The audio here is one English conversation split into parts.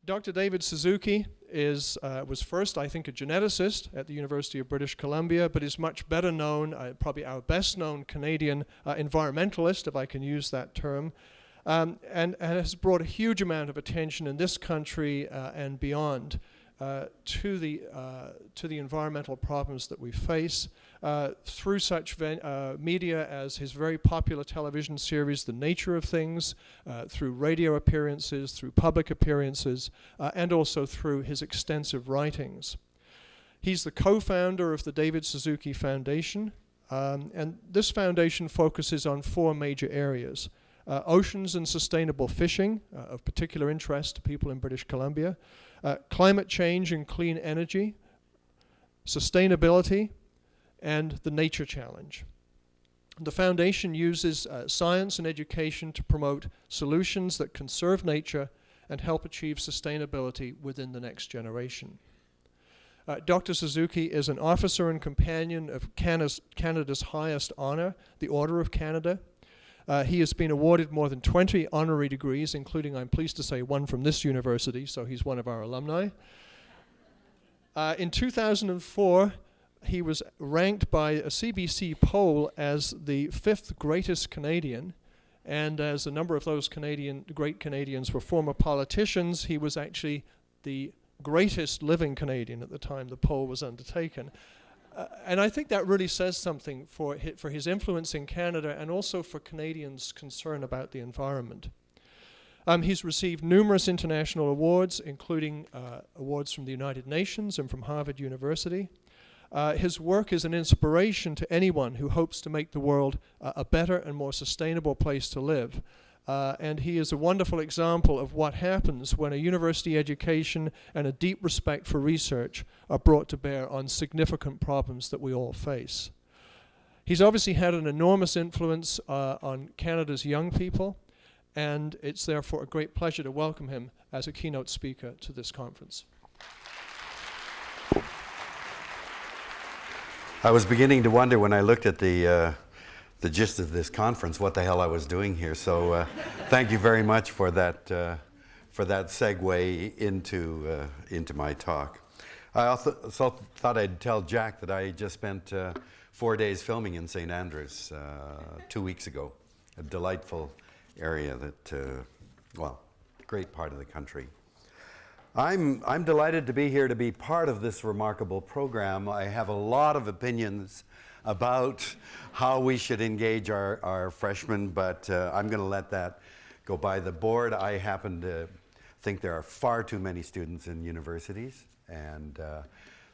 Dr. David Suzuki was first, I think, a geneticist at the University of British Columbia, but is much better known, probably our best known Canadian environmentalist, if I can use that term, and has brought a huge amount of attention in this country and beyond to the environmental problems that we face through such media as his very popular television series, The Nature of Things, through radio appearances, through public appearances, and also through his extensive writings. He's the co-founder of the David Suzuki Foundation, and this foundation focuses on 4 major areas. Oceans and sustainable fishing, of particular interest to people in British Columbia, climate change and clean energy, sustainability, and the nature challenge. The foundation uses science and education to promote solutions that conserve nature and help achieve sustainability within the next generation. Dr. Suzuki is an officer and companion of Canada's highest honor, the Order of Canada. He has been awarded more than 20 honorary degrees, including, I'm pleased to say, one from this university, so he's one of our alumni. In 2004, he was ranked by a CBC poll as the 5th greatest Canadian, and as a number of those great Canadians were former politicians, he was actually the greatest living Canadian at the time the poll was undertaken. And I think that really says something for his influence in Canada and also for Canadians' concern about the environment. He's received numerous international awards, including awards from the United Nations and from Harvard University. His work is an inspiration to anyone who hopes to make the world a better and more sustainable place to live. And he is a wonderful example of what happens when a university education and a deep respect for research are brought to bear on significant problems that we all face. He's obviously had an enormous influence on Canada's young people, and it's therefore a great pleasure to welcome him as a keynote speaker to this conference. I was beginning to wonder when I looked at the gist of this conference, what the hell I was doing here. So thank you very much for that segue into my talk. I also thought I'd tell Jack that I just spent 4 days filming in St. Andrews 2 weeks ago. A delightful area that, great part of the country. I'm delighted to be here to be part of this remarkable program. I have a lot of opinions about how we should engage our freshmen, but I'm going to let that go by the board. I happen to think there are far too many students in universities, and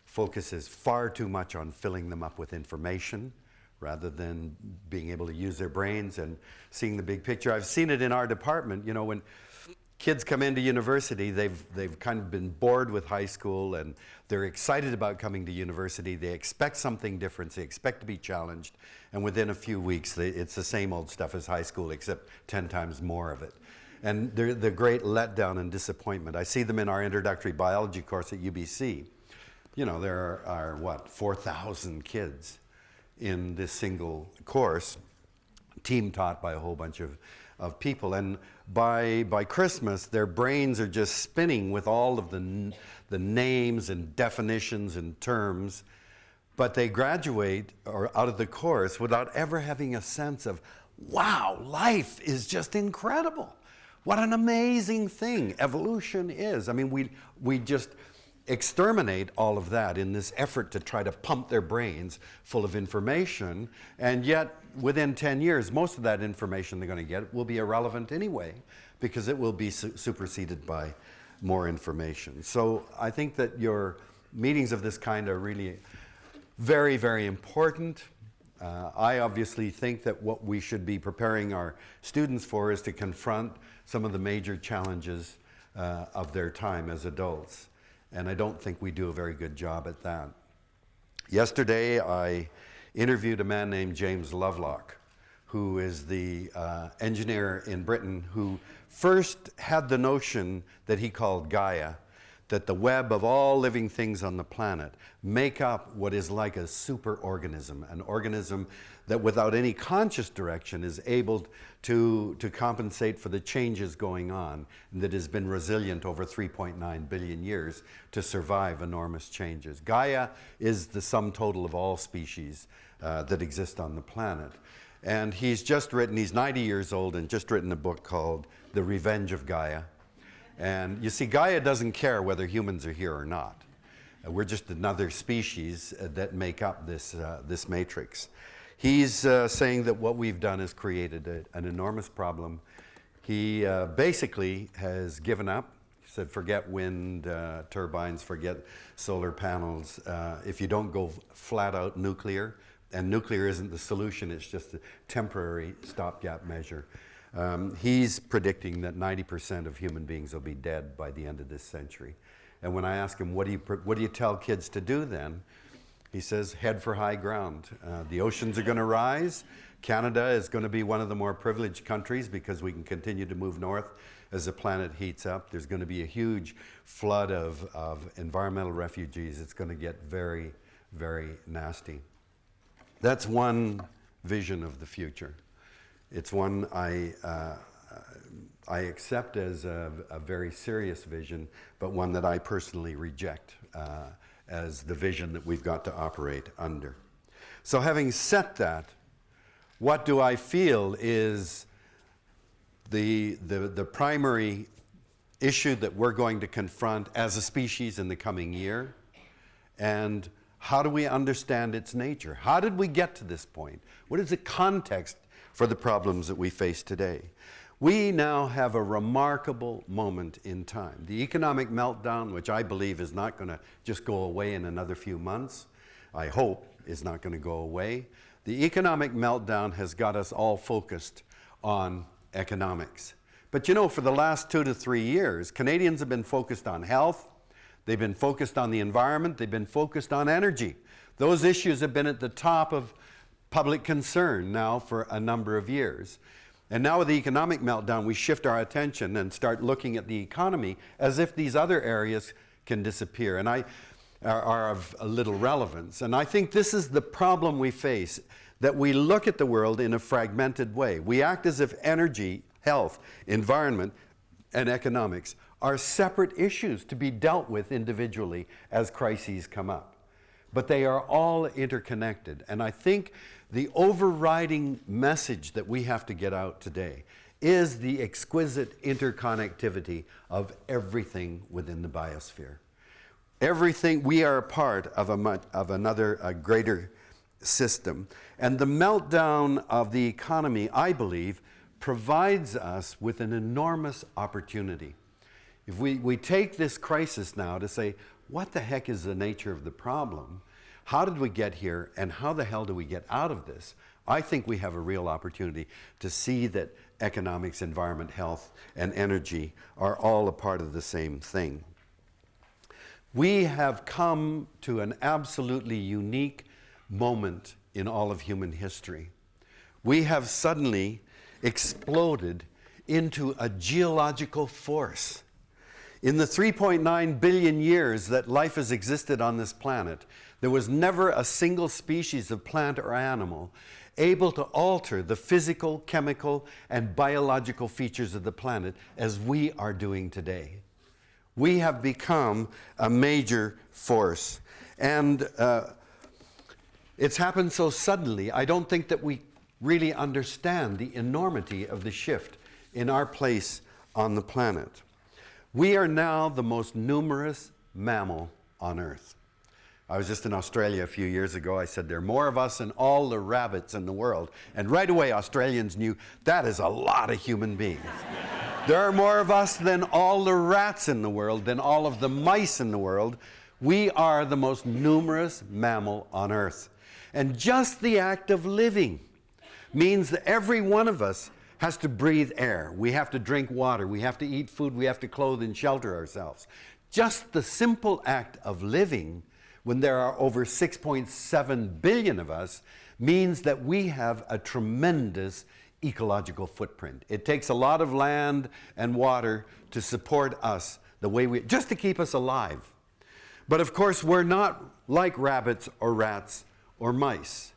focus is far too much on filling them up with information rather than being able to use their brains and seeing the big picture. I've seen it in our department. You know, when kids come into university, they've kind of been bored with high school, and they're excited about coming to university. They expect something different. They expect to be challenged, and within a few weeks, it's the same old stuff as high school, except 10 times more of it. And they're the great letdown and disappointment. I see them in our introductory biology course at UBC. You know, there are 4,000 kids in this single course, team taught by a whole bunch of people, and by Christmas their brains are just spinning with all of the names and definitions and terms, but they graduate or out of the course without ever having a sense of, wow, life is just incredible. What an amazing thing evolution is. I mean, we just exterminate all of that in this effort to try to pump their brains full of information, and yet within 10 years most of that information they're going to get will be irrelevant anyway, because it will be superseded by more information. So I think that your meetings of this kind are really very, very important. I obviously think that what we should be preparing our students for is to confront some of the major challenges of their time as adults. And I don't think we do a very good job at that. Yesterday, I interviewed a man named James Lovelock, who is the engineer in Britain who first had the notion that he called Gaia, that the web of all living things on the planet make up what is like a superorganism, an organism that without any conscious direction is able to compensate for the changes going on, and that has been resilient over 3.9 billion years to survive enormous changes. Gaia is the sum total of all species that exist on the planet. And he's 90 years old and just written a book called The Revenge of Gaia. And you see, Gaia doesn't care whether humans are here or not. We're just another species that make up this matrix. He's saying that what we've done is created an enormous problem. He basically has given up. He said, forget wind turbines, forget solar panels. If you don't go flat out nuclear, and nuclear isn't the solution, it's just a temporary stopgap measure. He's predicting that 90% of human beings will be dead by the end of this century. And when I ask him, what do you tell kids to do then? He says, head for high ground. The oceans are going to rise. Canada is going to be one of the more privileged countries because we can continue to move north as the planet heats up. There's going to be a huge flood of environmental refugees. It's going to get very, very nasty. That's one vision of the future. It's one I accept as a very serious vision, but one that I personally reject as the vision that we've got to operate under. So having said that, what do I feel is the primary issue that we're going to confront as a species in the coming year? And how do we understand its nature? How did we get to this point? What is the context for the problems that we face today? We now have a remarkable moment in time. The economic meltdown, which I believe is not going to just go away in another few months, I hope is not going to go away. The economic meltdown has got us all focused on economics. But you know, for the last 2 to 3 years, Canadians have been focused on health, they've been focused on the environment, they've been focused on energy. Those issues have been at the top of public concern now for a number of years. And now with the economic meltdown, we shift our attention and start looking at the economy as if these other areas can disappear and are of a little relevance. And I think this is the problem we face, that we look at the world in a fragmented way. We act as if energy, health, environment, and economics are separate issues to be dealt with individually as crises come up. But they are all interconnected. And I think the overriding message that we have to get out today is the exquisite interconnectivity of everything within the biosphere. Everything, we are a part of a greater system. And the meltdown of the economy, I believe, provides us with an enormous opportunity. If we take this crisis now to say, what the heck is the nature of the problem? How did we get here, and how the hell do we get out of this? I think we have a real opportunity to see that economics, environment, health, and energy are all a part of the same thing. We have come to an absolutely unique moment in all of human history. We have suddenly exploded into a geological force. In the 3.9 billion years that life has existed on this planet, there was never a single species of plant or animal able to alter the physical, chemical, and biological features of the planet as we are doing today. We have become a major force. And it's happened so suddenly, I don't think that we really understand the enormity of the shift in our place on the planet. We are now the most numerous mammal on Earth. I was just in Australia a few years ago. I said, there are more of us than all the rabbits in the world. And right away, Australians knew that is a lot of human beings. There are more of us than all the rats in the world, than all of the mice in the world. We are the most numerous mammal on Earth. And just the act of living means that every one of us has to breathe air. We have to drink water. We have to eat food. We have to clothe and shelter ourselves. Just the simple act of living, when there are over 6.7 billion of us, means that we have a tremendous ecological footprint. It takes a lot of land and water to support us, the way we, just to keep us alive. But of course, we're not like rabbits or rats or mice.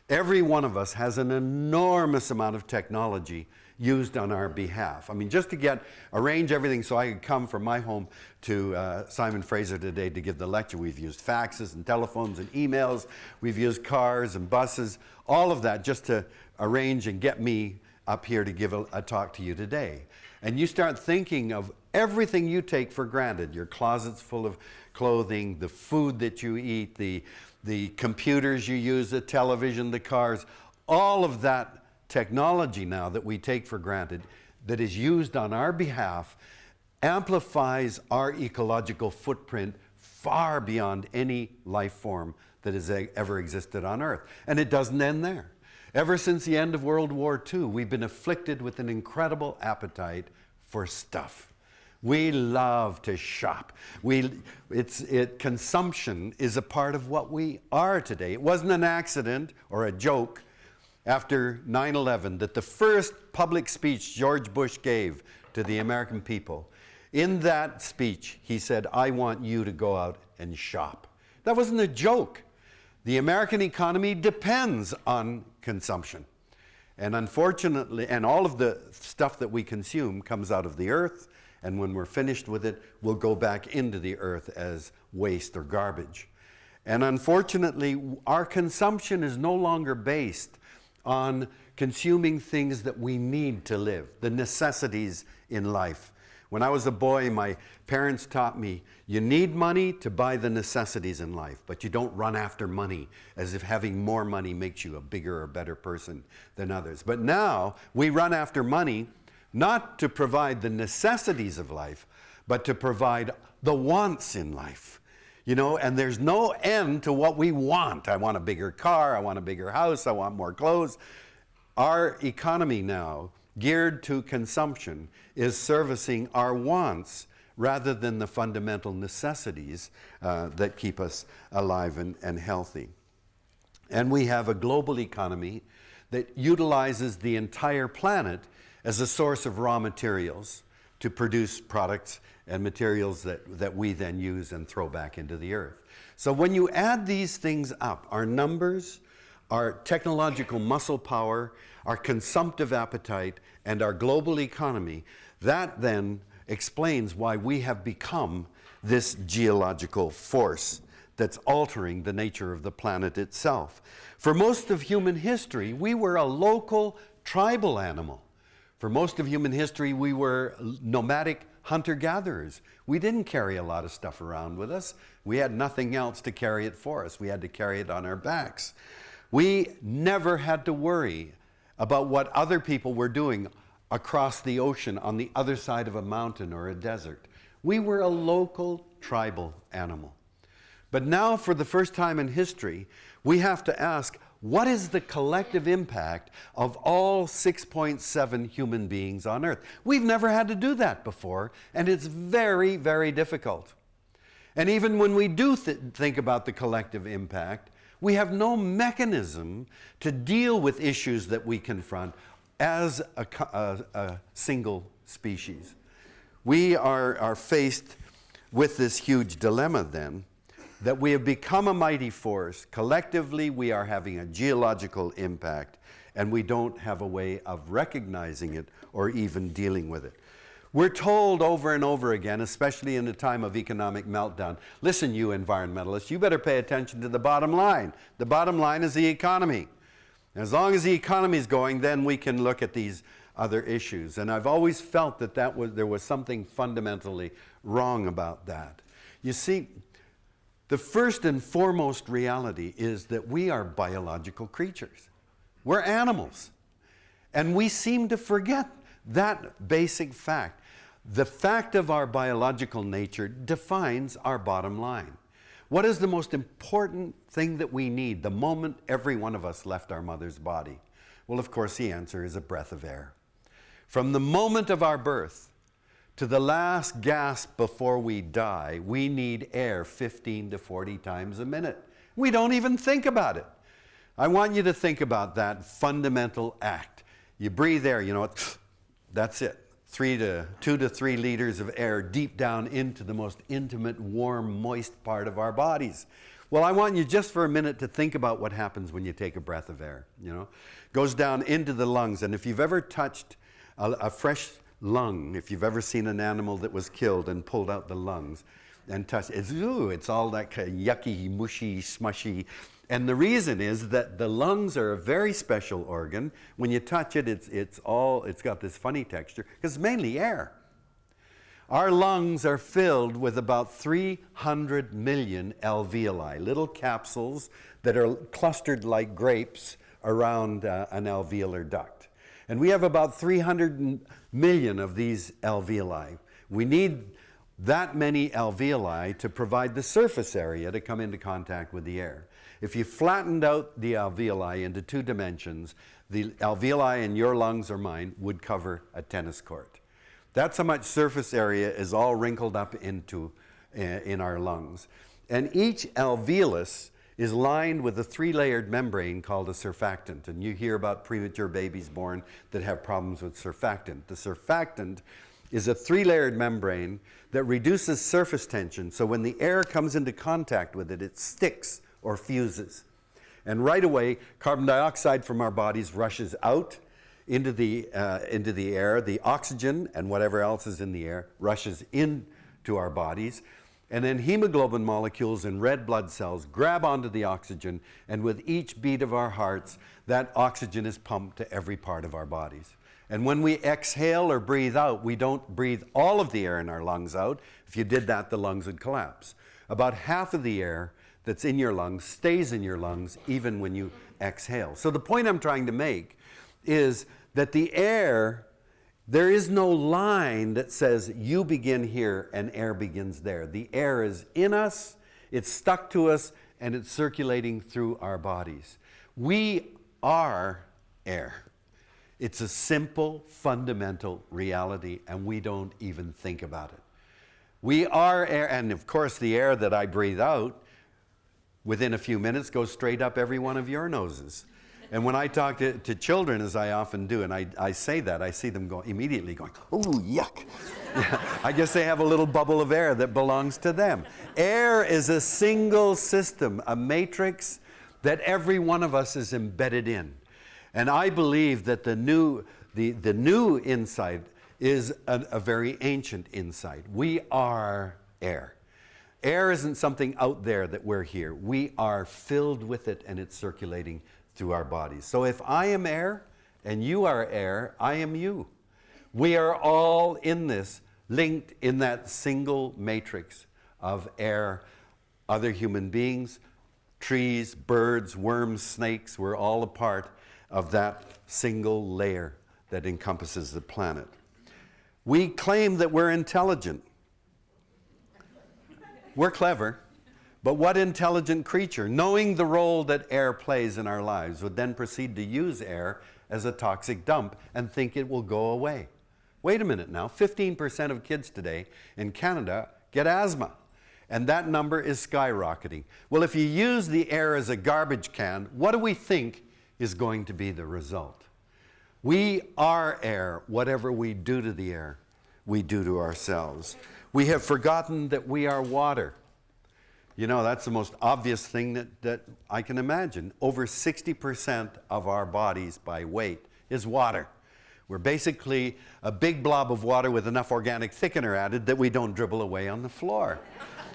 Every one of us has an enormous amount of technology used on our behalf. I mean, just to arrange everything so I could come from my home to Simon Fraser today to give the lecture, we've used faxes and telephones and emails, we've used cars and buses, all of that just to arrange and get me up here to give a talk to you today. And you start thinking of everything you take for granted, your closets full of clothing, the food that you eat, the computers you use, the television, the cars, all of that technology now that we take for granted that is used on our behalf amplifies our ecological footprint far beyond any life form that has ever existed on Earth. And it doesn't end there. Ever since the end of World War II, we've been afflicted with an incredible appetite for stuff. We love to shop. Consumption is a part of what we are today. It wasn't an accident or a joke after 9/11 that the first public speech George Bush gave to the American people, in that speech, he said, "I want you to go out and shop." That wasn't a joke. The American economy depends on consumption. And unfortunately, and all of the stuff that we consume comes out of the earth, and when we're finished with it, will go back into the earth as waste or garbage. And unfortunately, our consumption is no longer based on consuming things that we need to live, the necessities in life. When I was a boy, my parents taught me, you need money to buy the necessities in life, but you don't run after money as if having more money makes you a bigger or better person than others. But now we run after money not to provide the necessities of life, but to provide the wants in life. You know, and there's no end to what we want. I want a bigger car, I want a bigger house, I want more clothes. Our economy now, geared to consumption, is servicing our wants rather than the fundamental necessities that keep us alive and healthy. And we have a global economy that utilizes the entire planet as a source of raw materials to produce products and materials that we then use and throw back into the earth. So when you add these things up, our numbers, our technological muscle power, our consumptive appetite, and our global economy, that then explains why we have become this geological force that's altering the nature of the planet itself. For most of human history, we were a local tribal animal. For most of human history, we were nomadic hunter-gatherers. We didn't carry a lot of stuff around with us. We had nothing else to carry it for us. We had to carry it on our backs. We never had to worry about what other people were doing across the ocean on the other side of a mountain or a desert. We were a local tribal animal. But now, for the first time in history, we have to ask, what is the collective impact of all 6.7 human beings on Earth? We've never had to do that before, and it's very, very difficult. And even when we do think about the collective impact, we have no mechanism to deal with issues that we confront as a single species. We are faced with this huge dilemma then, that we have become a mighty force. Collectively, we are having a geological impact, and we don't have a way of recognizing it or even dealing with it. We're told over and over again, especially in the time of economic meltdown, listen, you environmentalists, you better pay attention to the bottom line. The bottom line is the economy. As long as the economy is going, then we can look at these other issues. And I've always felt that there was something fundamentally wrong about that. You see, the first and foremost reality is that we are biological creatures. We're animals. And we seem to forget that basic fact. The fact of our biological nature defines our bottom line. What is the most important thing that we need the moment every one of us left our mother's body? Well, of course, the answer is a breath of air. From the moment of our birth to the last gasp before we die, we need air 15 to 40 times a minute. We don't even think about it. I want you to think about that fundamental act. You breathe air, you know, that's it. 2 to 3 liters of air deep down into the most intimate, warm, moist part of our bodies. Well, I want you just for a minute to think about what happens when you take a breath of air, you know. Goes down into the lungs, and if you've ever touched a fresh lung, if you've ever seen an animal that was killed and pulled out the lungs and touched, it's all that kind of yucky, mushy, smushy. And the reason is that the lungs are a very special organ. When you touch it, it's got this funny texture, because it's mainly air. Our lungs are filled with about 300 million alveoli, little capsules that are clustered like grapes around an alveolar duct. And we have about 300 million of these alveoli. We need that many alveoli to provide the surface area to come into contact with the air. If you flattened out the alveoli into 2 dimensions, the alveoli in your lungs or mine would cover a tennis court. That's how much surface area is all wrinkled up into in our lungs. And each alveolus is lined with a 3-layered membrane called a surfactant. And you hear about premature babies born that have problems with surfactant. The surfactant is a 3-layered membrane that reduces surface tension, so when the air comes into contact with it, it sticks or fuses. And right away, carbon dioxide from our bodies rushes out into the air. The oxygen and whatever else is in the air rushes into our bodies. And then hemoglobin molecules in red blood cells grab onto the oxygen, and with each beat of our hearts, that oxygen is pumped to every part of our bodies. And when we exhale or breathe out, we don't breathe all of the air in our lungs out. If you did that, the lungs would collapse. About half of the air that's in your lungs stays in your lungs even when you exhale. So the point I'm trying to make is that the air, there is no line that says you begin here and air begins there. The air is in us, it's stuck to us, and it's circulating through our bodies. We are air. It's a simple, fundamental reality, and we don't even think about it. We are air, and of course the air that I breathe out within a few minutes goes straight up every one of your noses. And when I talk to children, as I often do, and I say that, I see them immediately going, "Ooh, yuck." I guess they have a little bubble of air that belongs to them. Air is a single system, a matrix that every one of us is embedded in. And I believe that the new insight is a very ancient insight. We are air. Air isn't something out there that we're here. We are filled with it, and it's circulating through our bodies. So if I am air and you are air, I am you. We are all in this, linked in that single matrix of air, other human beings, trees, birds, worms, snakes. We're all a part of that single layer that encompasses the planet. We claim that we're intelligent. We're clever, but what intelligent creature, knowing the role that air plays in our lives, would then proceed to use air as a toxic dump and think it will go away? Wait a minute now, 15% of kids today in Canada get asthma, and that number is skyrocketing. Well, if you use the air as a garbage can, what do we think is going to be the result? We are air. Whatever we do to the air, we do to ourselves. We have forgotten that we are water. You know, that's the most obvious thing that I can imagine. Over 60% of our bodies by weight is water. We're basically a big blob of water with enough organic thickener added that we don't dribble away on the floor.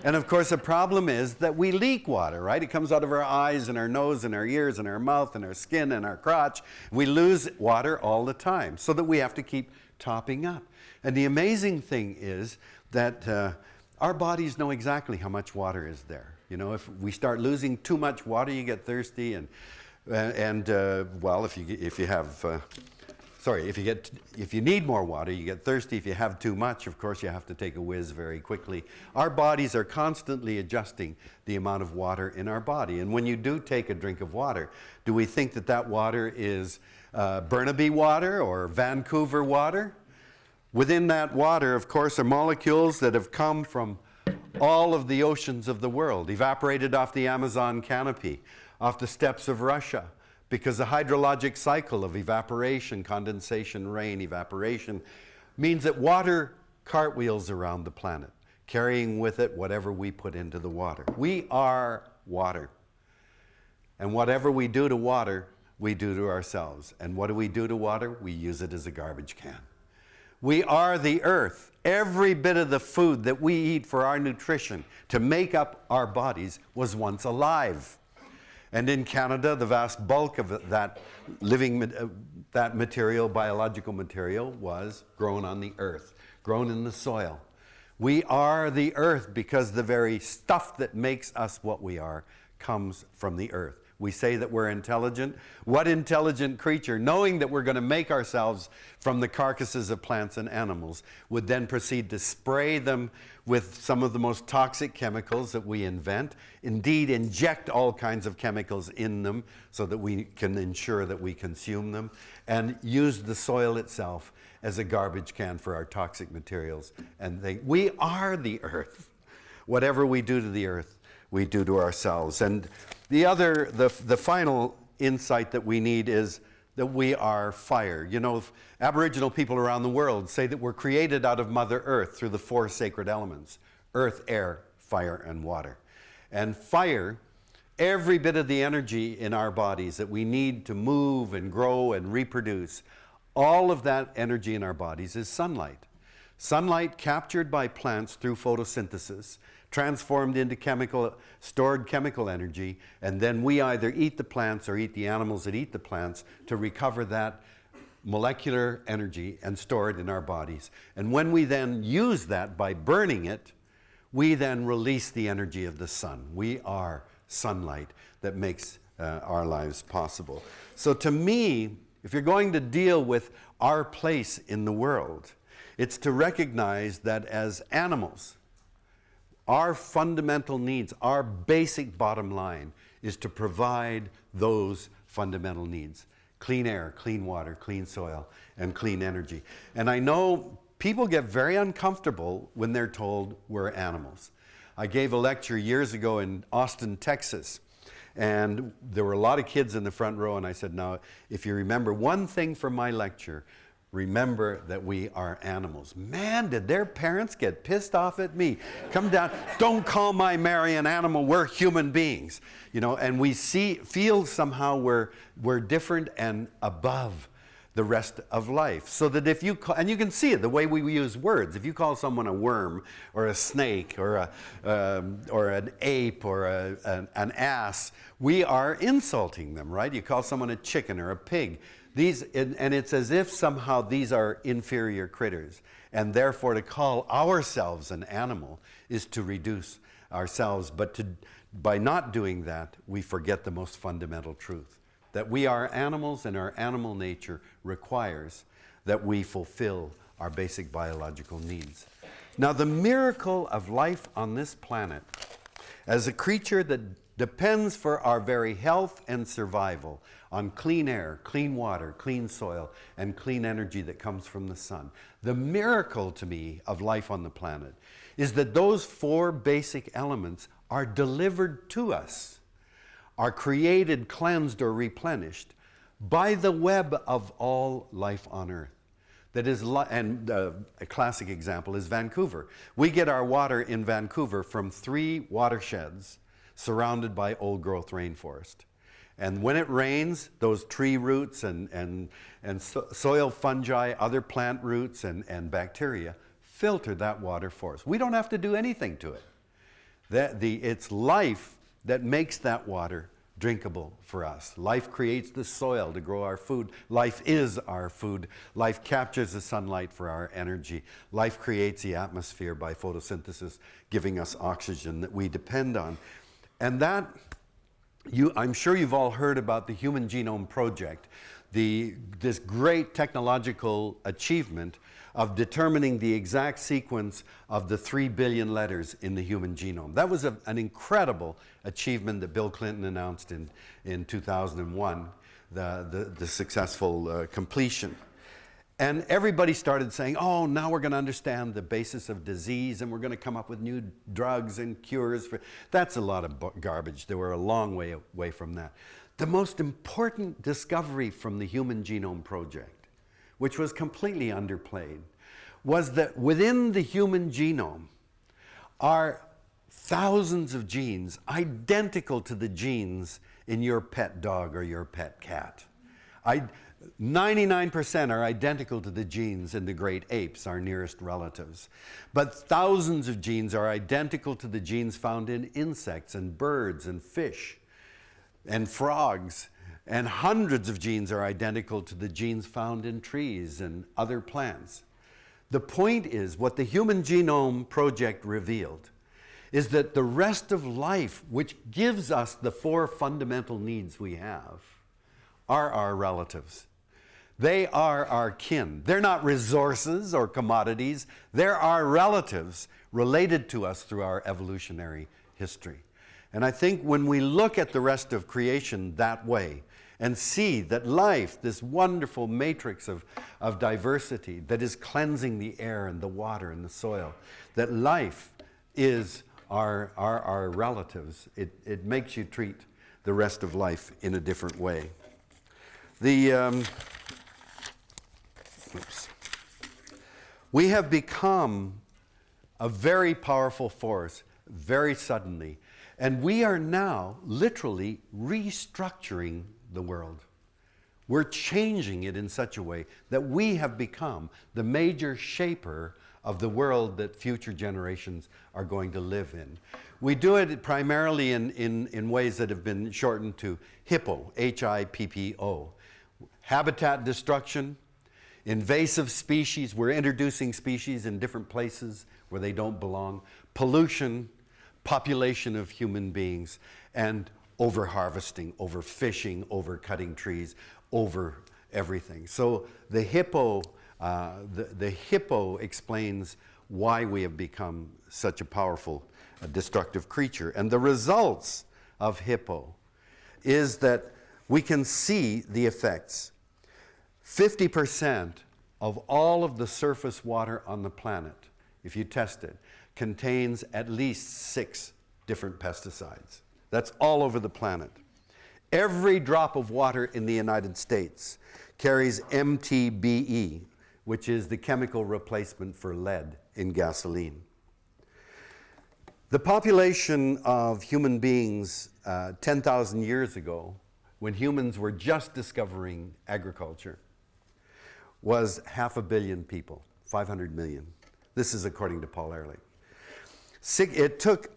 And of course, the problem is that we leak water, right? It comes out of our eyes and our nose and our ears and our mouth and our skin and our crotch. We lose water all the time, so that we have to keep topping up. And the amazing thing is that our bodies know exactly how much water is there. You know, if we start losing too much water, you get thirsty, and well, if you need more water, you get thirsty. If you have too much, of course, you have to take a whiz very quickly. Our bodies are constantly adjusting the amount of water in our body. And when you do take a drink of water, do we think that that water is Burnaby water or Vancouver water? Within that water, of course, are molecules that have come from all of the oceans of the world, evaporated off the Amazon canopy, off the steppes of Russia, because the hydrologic cycle of evaporation, condensation, rain, evaporation, means that water cartwheels around the planet, carrying with it whatever we put into the water. We are water. And whatever we do to water, we do to ourselves. And what do we do to water? We use it as a garbage can. We are the earth. Every bit of the food that we eat for our nutrition to make up our bodies was once alive. And in Canada, the vast bulk of that that material, biological material, was grown on the earth, grown in the soil. We are the earth because the very stuff that makes us what we are comes from the earth. We say that we're intelligent. What intelligent creature, knowing that we're going to make ourselves from the carcasses of plants and animals, would then proceed to spray them with some of the most toxic chemicals that we invent, indeed inject all kinds of chemicals in them so that we can ensure that we consume them, and use the soil itself as a garbage can for our toxic materials. And we are the earth. Whatever we do to the earth, we do to ourselves. And the final insight that we need is that we are fire. You know, Aboriginal people around the world say that we're created out of Mother Earth through the 4 sacred elements: earth, air, fire, and water. And fire, every bit of the energy in our bodies that we need to move and grow and reproduce, all of that energy in our bodies is sunlight. Sunlight captured by plants through photosynthesis, transformed into stored chemical energy, and then we either eat the plants or eat the animals that eat the plants to recover that molecular energy and store it in our bodies. And when we then use that by burning it, we then release the energy of the sun. We are sunlight that makes our lives possible. So to me, if you're going to deal with our place in the world, it's to recognize that as animals, our fundamental needs, our basic bottom line, is to provide those fundamental needs: clean air, clean water, clean soil, and clean energy. And I know people get very uncomfortable when they're told we're animals. I gave a lecture years ago in Austin, Texas, and there were a lot of kids in the front row, and I said, now, if you remember one thing from my lecture, remember that we are animals. Man, did their parents get pissed off at me. Come down, don't call my Mary an animal, we're human beings. You know, and we feel somehow we're different and above the rest of life. So that if you call, and you can see it, the way we use words, if you call someone a worm or a snake or an ape or an ass, we are insulting them, right? You call someone a chicken or a pig. And it's as if somehow these are inferior critters, and therefore to call ourselves an animal is to reduce ourselves. But by not doing that, we forget the most fundamental truth, that we are animals, and our animal nature requires that we fulfill our basic biological needs. Now, the miracle of life on this planet, as a creature that depends for our very health and survival on clean air, clean water, clean soil, and clean energy that comes from the sun. The miracle to me of life on the planet is that those 4 basic elements are delivered to us, are created, cleansed, or replenished by the web of all life on Earth. That is, and a classic example is Vancouver. We get our water in Vancouver from 3 watersheds surrounded by old-growth rainforest. And when it rains, those tree roots and soil fungi, other plant roots and bacteria filter that water for us. We don't have to do anything to it. It's life that makes that water drinkable for us. Life creates the soil to grow our food. Life is our food. Life captures the sunlight for our energy. Life creates the atmosphere by photosynthesis, giving us oxygen that we depend on. And that, I'm sure you've all heard about the Human Genome Project, this great technological achievement of determining the exact sequence of the 3 billion letters in the human genome. That was an incredible achievement that Bill Clinton announced in 2001, the successful completion. And everybody started saying, oh, now we're going to understand the basis of disease, and we're going to come up with new drugs and cures. That's a lot of garbage. They were a long way away from that. The most important discovery from the Human Genome Project, which was completely underplayed, was that within the human genome are thousands of genes identical to the genes in your pet dog or your pet cat. 99% are identical to the genes in the great apes, our nearest relatives. But thousands of genes are identical to the genes found in insects and birds and fish and frogs. And hundreds of genes are identical to the genes found in trees and other plants. The point is, what the Human Genome Project revealed is that the rest of life, which gives us the 4 fundamental needs we have, are our relatives. They are our kin. They're not resources or commodities. They're our relatives related to us through our evolutionary history. And I think when we look at the rest of creation that way and see that life, this wonderful matrix of diversity that is cleansing the air and the water and the soil, that life is our relatives, it makes you treat the rest of life in a different way. We have become a very powerful force very suddenly, and we are now literally restructuring the world. We're changing it in such a way that we have become the major shaper of the world that future generations are going to live in. We do it primarily in ways that have been shortened to HIPPO, H-I-P-P-O. Habitat destruction, invasive species, we're introducing species in different places where they don't belong, pollution, population of human beings, and over-harvesting, over-fishing, over-cutting trees, over everything. So the hippo explains why we have become such a powerful, destructive creature. And the results of hippo is that we can see the effects. 50% of all of the surface water on the planet, if you test it, contains at least 6 different pesticides. That's all over the planet. Every drop of water in the United States carries MTBE, which is the chemical replacement for lead in gasoline. The population of human beings 10,000 years ago, when humans were just discovering agriculture, was 500 million people, 500 million. This is according to Paul Ehrlich. It took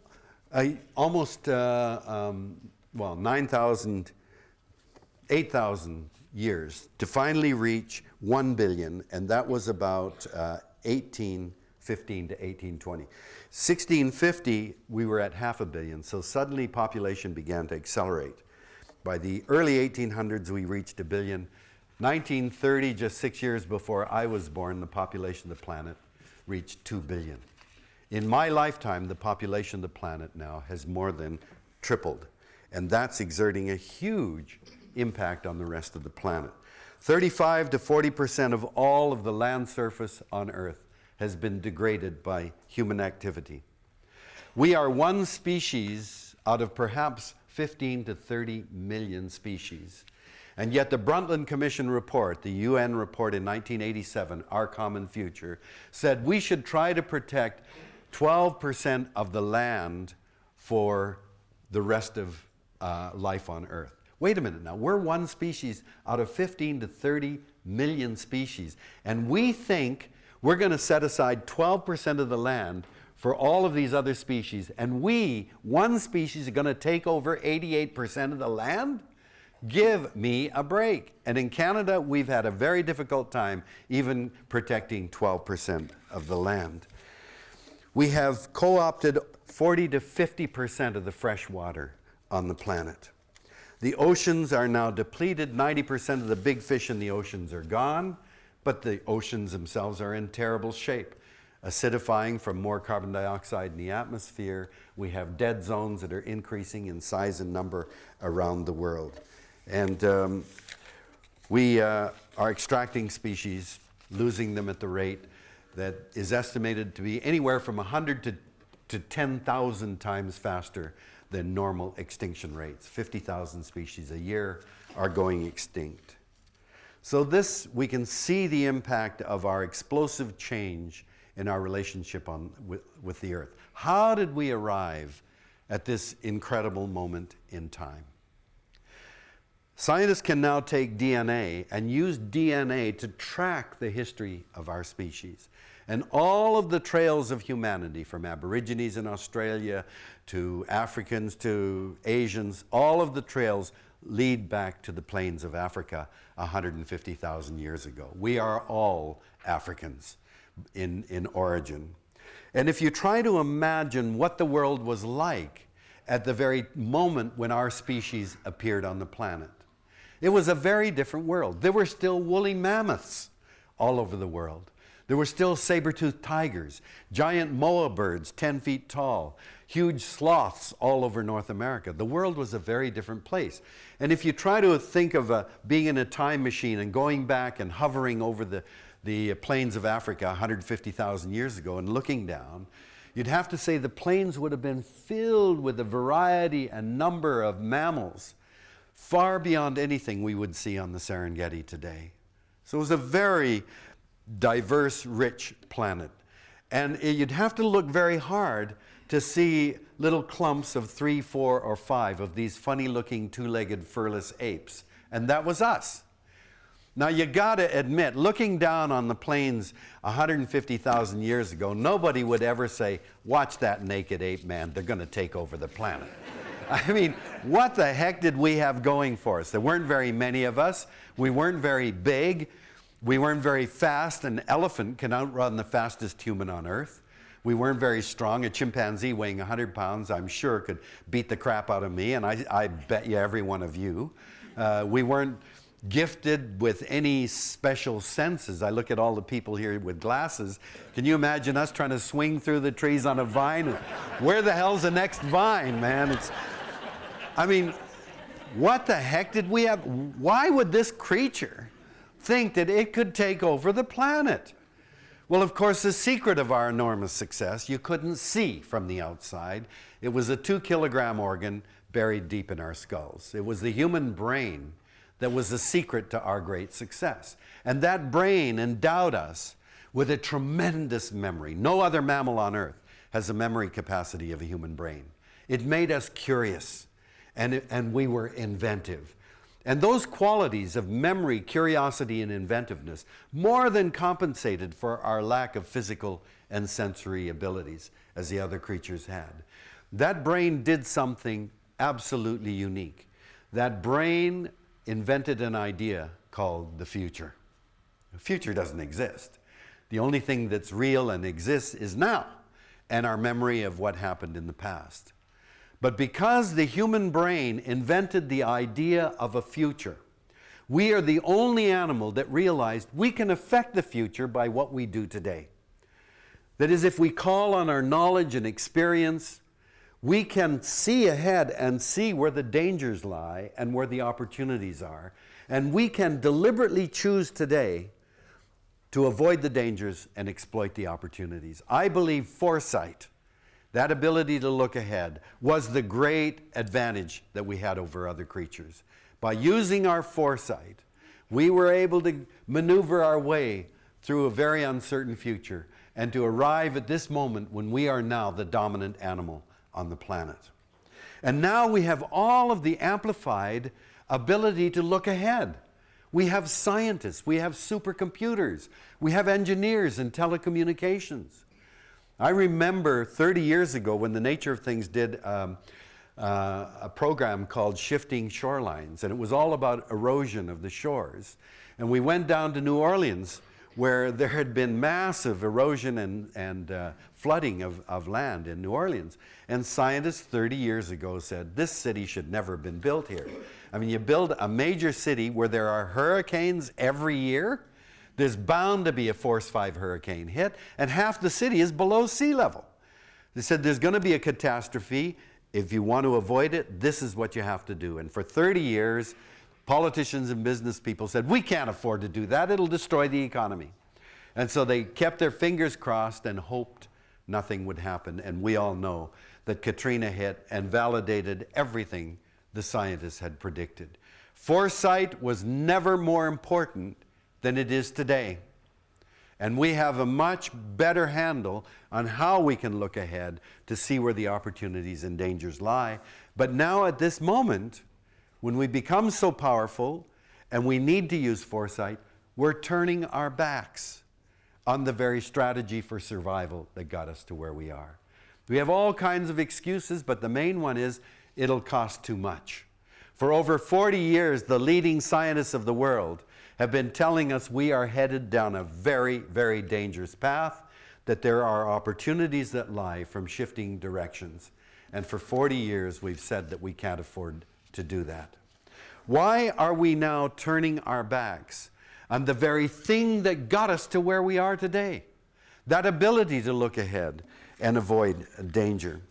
almost 9,000, 8,000 years to finally reach 1 billion, and that was about 1815 to 1820. 1650, we were at 500 million, so suddenly population began to accelerate. By the early 1800s, we reached 1 billion. 1930, just 6 years before I was born, the population of the planet reached 2 billion. In my lifetime, the population of the planet now has more than tripled, and that's exerting a huge impact on the rest of the planet. 35 to 40% of all of the land surface on Earth has been degraded by human activity. We are one species out of perhaps 15 to 30 million species. And yet the Brundtland Commission report, the UN report in 1987, Our Common Future, said we should try to protect 12% of the land for the rest of life on Earth. Wait a minute now, we're one species out of 15 to 30 million species, and we think we're going to set aside 12% of the land for all of these other species, and we, one species, are going to take over 88% of the land? Give me a break. And in Canada, we've had a very difficult time even protecting 12% of the land. We have co-opted 40 to 50% of the fresh water on the planet. The oceans are now depleted. 90% of the big fish in the oceans are gone, but the oceans themselves are in terrible shape. Acidifying from more carbon dioxide in the atmosphere. We have dead zones that are increasing in size and number around the world. And we are extracting species, losing them at the rate that is estimated to be anywhere from 100 to 10,000 times faster than normal extinction rates. 50,000 species a year are going extinct. So this, we can see the impact of our explosive change in our relationship with the Earth. How did we arrive at this incredible moment in time? Scientists can now take DNA and use DNA to track the history of our species. And all of the trails of humanity, from Aborigines in Australia to Africans to Asians, all of the trails lead back to the plains of Africa 150,000 years ago. We are all Africans in origin. And if you try to imagine what the world was like at the very moment when our species appeared on the planet, it was a very different world. There were still woolly mammoths all over the world. There were still saber-toothed tigers, giant moa birds 10 feet tall, huge sloths all over North America. The world was a very different place. And if you try to think of being in a time machine and going back and hovering over the plains of Africa 150,000 years ago and looking down, you'd have to say the plains would have been filled with a variety and number of mammals far beyond anything we would see on the Serengeti today. So it was a very diverse, rich planet. And you'd have to look very hard to see little clumps of 3, 4, or 5 of these funny-looking two-legged furless apes. And that was us. Now you gotta admit, looking down on the plains 150,000 years ago, nobody would ever say, watch that naked ape, man, they're gonna take over the planet. I mean, what the heck did we have going for us? There weren't very many of us. We weren't very big. We weren't very fast. An elephant can outrun the fastest human on Earth. We weren't very strong. A chimpanzee weighing 100 pounds, I'm sure, could beat the crap out of me, and I bet you every one of you. We weren't gifted with any special senses. I look at all the people here with glasses. Can you imagine us trying to swing through the trees on a vine? Where the hell's the next vine, man? I mean, what the heck did we have? Why would this creature think that it could take over the planet? Well, of course, the secret of our enormous success, you couldn't see from the outside. It was a 2-kilogram organ buried deep in our skulls. It was the human brain that was the secret to our great success. And that brain endowed us with a tremendous memory. No other mammal on Earth has the memory capacity of a human brain. It made us curious, and we were inventive. And those qualities of memory, curiosity, and inventiveness more than compensated for our lack of physical and sensory abilities as the other creatures had. That brain did something absolutely unique. That brain invented an idea called the future. The future doesn't exist. The only thing that's real and exists is now, and our memory of what happened in the past. But because the human brain invented the idea of a future, we are the only animal that realized we can affect the future by what we do today. That is, if we call on our knowledge and experience, we can see ahead and see where the dangers lie and where the opportunities are. And we can deliberately choose today to avoid the dangers and exploit the opportunities. I believe foresight, that ability to look ahead, was the great advantage that we had over other creatures. By using our foresight, we were able to maneuver our way through a very uncertain future and to arrive at this moment when we are now the dominant animal on the planet. And now we have all of the amplified ability to look ahead. We have scientists, we have supercomputers, we have engineers in telecommunications. I remember 30 years ago when the Nature of Things did a program called Shifting Shorelines, and it was all about erosion of the shores. And we went down to New Orleans, where there had been massive erosion and flooding of land in New Orleans. And scientists 30 years ago said, this city should never have been built here. I mean, you build a major city where there are hurricanes every year, there's bound to be a Force 5 hurricane hit, and half the city is below sea level. They said there's going to be a catastrophe. If you want to avoid it, this is what you have to do. And for 30 years, politicians and business people said, we can't afford to do that. It'll destroy the economy. And so they kept their fingers crossed and hoped nothing would happen. And we all know that Katrina hit and validated everything the scientists had predicted. Foresight was never more important than it is today. And we have a much better handle on how we can look ahead to see where the opportunities and dangers lie. But now at this moment, when we become so powerful and we need to use foresight, we're turning our backs on the very strategy for survival that got us to where we are. We have all kinds of excuses, but the main one is it'll cost too much. For over 40 years, the leading scientists of the world have been telling us we are headed down a very, very dangerous path, that there are opportunities that lie from shifting directions. And for 40 years, we've said that we can't afford to do that. Why are we now turning our backs on the very thing that got us to where we are today? That ability to look ahead and avoid danger.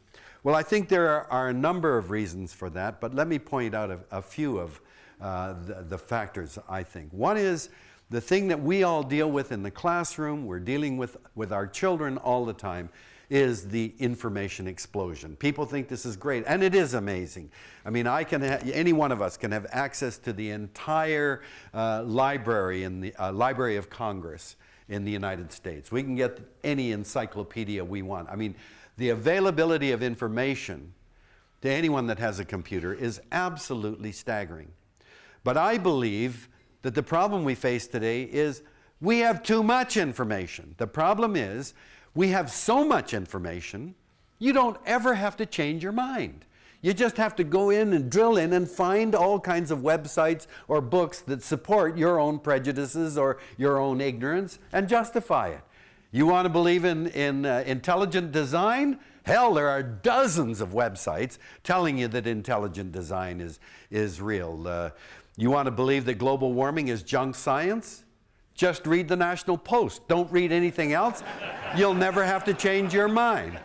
Well, I think there are a number of reasons for that, but let me point out a few of the factors, I think. One is the thing that we all deal with in the classroom, we're dealing with our children all the time, is the information explosion. People think this is great, and it is amazing. I mean, any one of us can have access to the entire library in the Library of Congress in the United States. We can get any encyclopedia we want. I mean, the availability of information to anyone that has a computer is absolutely staggering. But I believe that the problem we face today is we have too much information. The problem is we have so much information, you don't ever have to change your mind. You just have to go in and drill in and find all kinds of websites or books that support your own prejudices or your own ignorance and justify it. You want to believe in intelligent design? Hell, there are dozens of websites telling you that intelligent design is real. You want to believe that global warming is junk science? Just read the National Post. Don't read anything else. You'll never have to change your mind.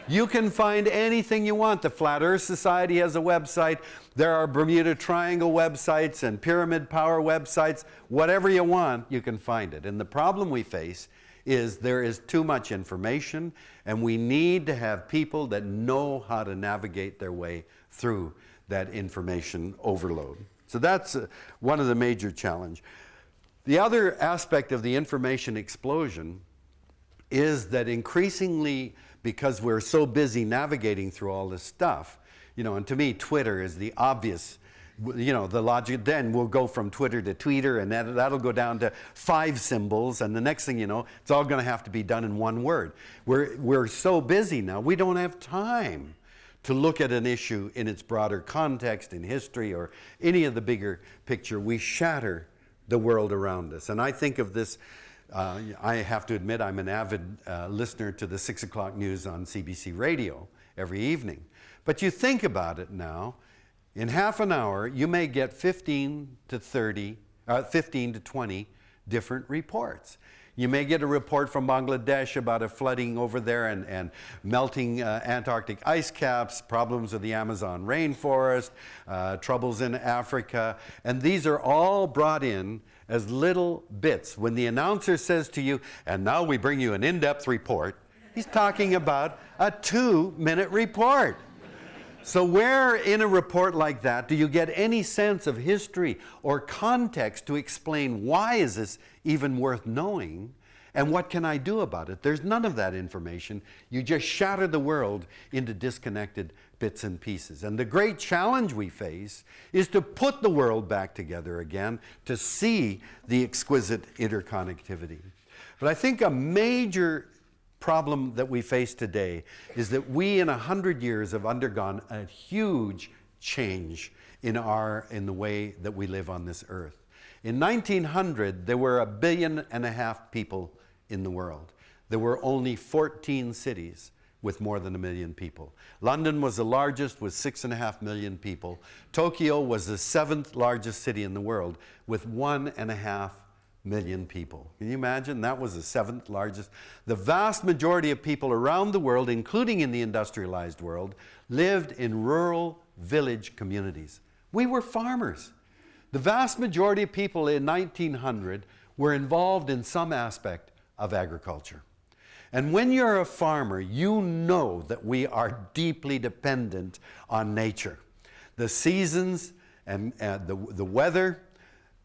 You can find anything you want. The Flat Earth Society has a website. There are Bermuda Triangle websites and Pyramid Power websites. Whatever you want, you can find it. And the problem we face is there is too much information, and we need to have people that know how to navigate their way through that information overload. So that's one of the major challenges. The other aspect of the information explosion is that increasingly, because we're so busy navigating through all this stuff, and to me, Twitter is the obvious, the logic. Then we'll go from Twitter to tweeter, and that'll go down to 5 symbols, and the next thing you know, it's all going to have to be done in one word. We're so busy now, we don't have time to look at an issue in its broader context, in history, or any of the bigger picture. We shatter the world around us. And I think of this, I have to admit I'm an avid listener to the 6 o'clock news on CBC radio every evening. But you think about it now, in half an hour you may get 15 to 20 different reports. You may get a report from Bangladesh about a flooding over there and melting Antarctic ice caps, problems with the Amazon rainforest, troubles in Africa. And these are all brought in as little bits. When the announcer says to you, and now we bring you an in-depth report, he's talking about a 2-minute report. So where in a report like that do you get any sense of history or context to explain why is this even worth knowing and what can I do about it? There's none of that information. You just shatter the world into disconnected bits and pieces. And the great challenge we face is to put the world back together again, to see the exquisite interconnectivity. But I think a major problem that we face today is that we in 100 years have undergone a huge change in the way that we live on this earth. In 1900, there were 1.5 billion people in the world. There were only 14 cities with more than 1 million people. London was the largest with 6.5 million people. Tokyo was the 7th largest city in the world with 1.5 million people. Can you imagine? That was the 7th largest. The vast majority of people around the world, including in the industrialized world, lived in rural village communities. We were farmers. The vast majority of people in 1900 were involved in some aspect of agriculture. And when you're a farmer, you know that we are deeply dependent on nature. The seasons and the weather,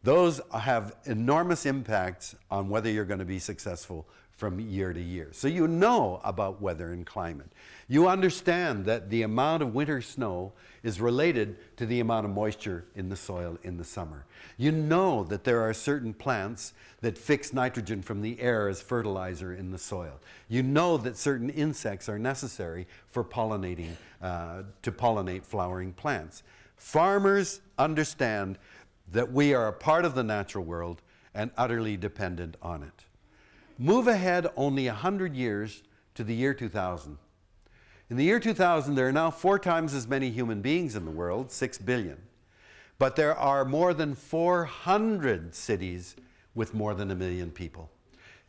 those have enormous impacts on whether you're going to be successful from year to year. So you know about weather and climate. You understand that the amount of winter snow is related to the amount of moisture in the soil in the summer. You know that there are certain plants that fix nitrogen from the air as fertilizer in the soil. You know that certain insects are necessary for pollinating, to pollinate flowering plants. Farmers understand that we are a part of the natural world and utterly dependent on it. Move ahead only 100 years to the year 2000. In the year 2000, there are now 4 times as many human beings in the world, 6 billion. But there are more than 400 cities with more than 1 million people.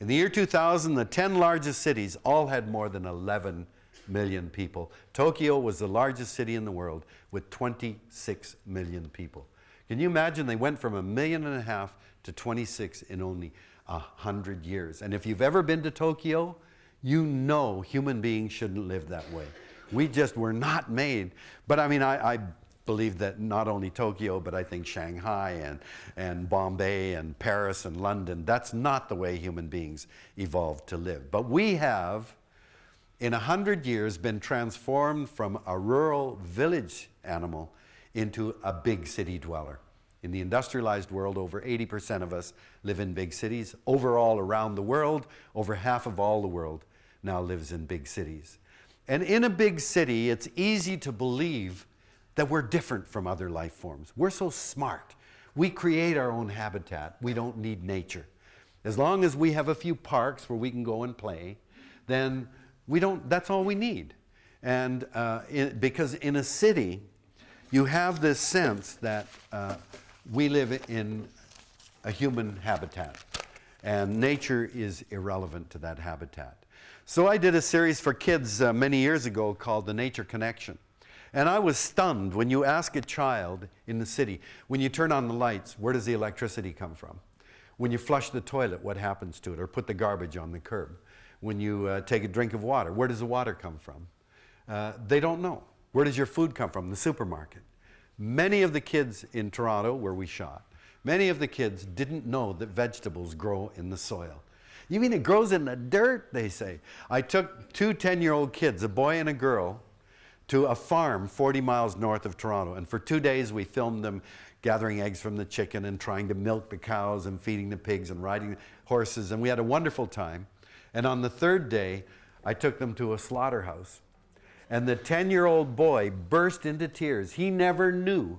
In the year 2000, the 10 largest cities all had more than 11 million people. Tokyo was the largest city in the world with 26 million people. Can you imagine? They went from 1.5 million to 26 in only 100 years. And if you've ever been to Tokyo, you know human beings shouldn't live that way. We just were not made. But I mean, I believe that not only Tokyo, but I think Shanghai and Bombay and Paris and London, that's not the way human beings evolved to live. But we have, in 100 years, been transformed from a rural village animal into a big city dweller. In the industrialized world, over 80% of us live in big cities. Overall, around the world, over half of all the world now lives in big cities. And in a big city, it's easy to believe that we're different from other life forms. We're so smart. We create our own habitat. We don't need nature. As long as we have a few parks where we can go and play, then that's all we need. And because in a city, you have this sense that we live in a human habitat, and nature is irrelevant to that habitat. So I did a series for kids many years ago called The Nature Connection. And I was stunned when you ask a child in the city, when you turn on the lights, where does the electricity come from? When you flush the toilet, what happens to it? Or put the garbage on the curb? When you take a drink of water, where does the water come from? They don't know. Where does your food come from? The supermarket. Many of the kids in Toronto, where we shot, many of the kids didn't know that vegetables grow in the soil. You mean it grows in the dirt, they say. I took 2 10-year-old kids, a boy and a girl, to a farm 40 miles north of Toronto. And for 2 days we filmed them gathering eggs from the chicken and trying to milk the cows and feeding the pigs and riding horses. And we had a wonderful time. And on the 3rd day, I took them to a slaughterhouse. And the 10-year-old boy burst into tears. He never knew